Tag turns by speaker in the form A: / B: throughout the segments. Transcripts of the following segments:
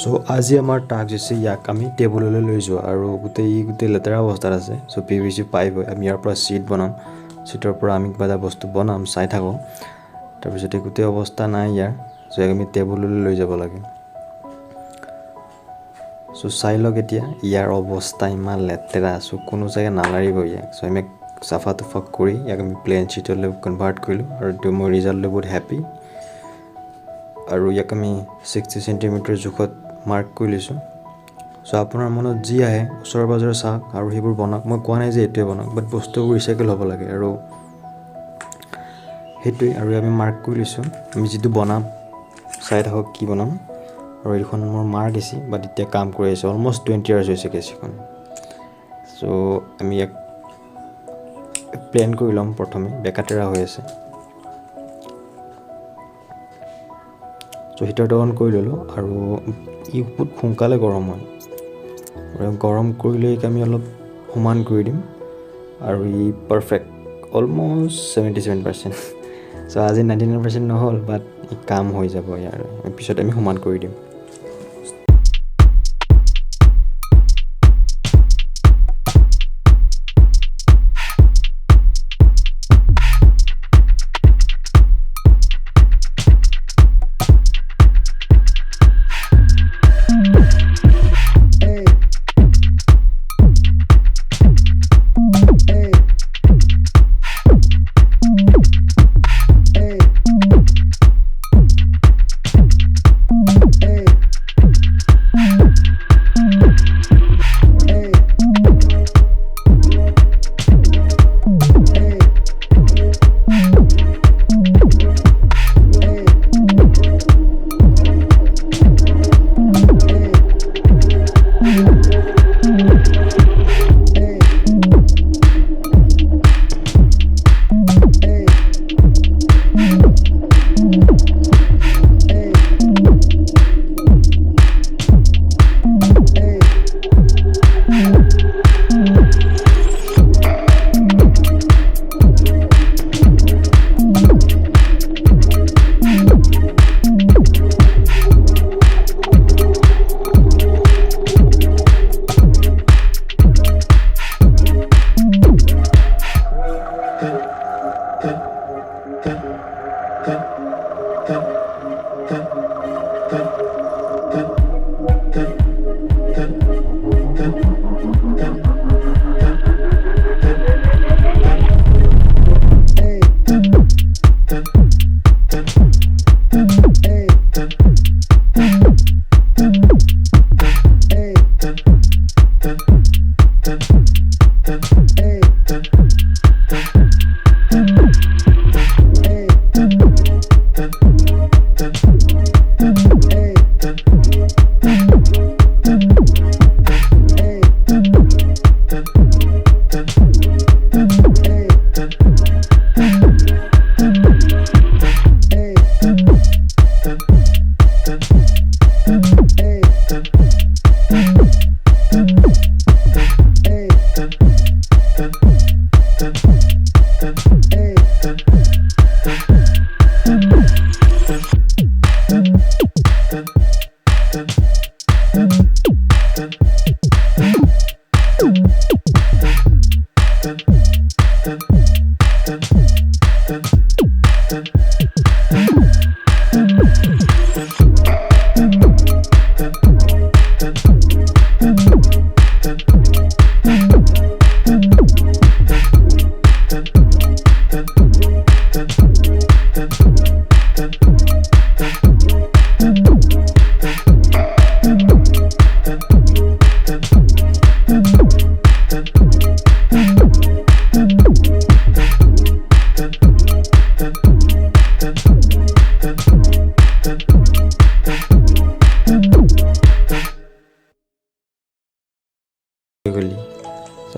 A: So আজি আমাৰ task হৈছে ইয়াক আমি টেবুললৈ লৈ যোৱা আৰু গোটেই লেতেৰা অৱস্থাত আছে। সো PVC পাইপ হয়, আমি ইয়াৰ পৰা চিট বনাম, চিটৰ পৰা আমি কিবা এটা বস্তু বনাম, চাই থাকোঁ। তাৰপিছতে গোটেই অৱস্থা নাই ইয়াৰ, সো ইয়াক আমি টেবুললৈ লৈ যাব লাগে। সো চাই লওক এতিয়া ইয়াৰ অৱস্থা ইমান লেতেৰা, সো কোনো চাগে নালাৰিব ইয়াক। সো আমি চাফা তুফা কৰি ইয়াক আমি প্লেন চিটলৈ কনভাৰ্ট কৰিলোঁ আৰু এইটো মই ৰিজাল্ট লৈ বহুত হেপ্পী। আৰু ইয়াক আমি 60 চেণ্টিমিটাৰ জোখত মাৰ্ক কৰি লৈছোঁ। সো আপোনাৰ মনত যি আহে ওচৰে পাজৰে চাওক আৰু সেইবোৰ বনাওক। মই কোৱা নাই যে এইটোৱে বনাওক, বাট বস্তুবোৰ ৰিচাইকেল হ'ব লাগে আৰু সেইটোৱে। আৰু আমি মাৰ্ক কৰি লৈছোঁ, আমি যিটো বনাম চাই থাকক কি বনাম। আৰু এইখন মোৰ মাৰ কেচি, বাট এতিয়া কাম কৰি আছে, অলমষ্ট 20 ইয়াৰ্ছ হৈছে কেচিখন। সো আমি ইয়াক প্লেন কৰি ল'ম প্ৰথমে, বেকাতেৰা হৈ আছে। সো হিটাৰটো অন কৰি ল'লোঁ আৰু ই বহুত সোনকালে গৰম হয়। আৰু গৰম কৰিলে আমি অলপ সমান কৰি দিম আৰু ই পাৰফেক্ট, অলমষ্ট 77%। সো আজি 99% নহ'ল, বাট ই কাম হৈ যাব ইয়াৰ, পিছত আমি সমান কৰি দিম।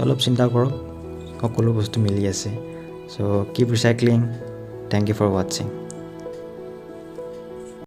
A: অলপ চিন্তা কৰক, সকলো বস্তু মিলি আছে। So' keep recycling. Thank you for ৱাটছিং।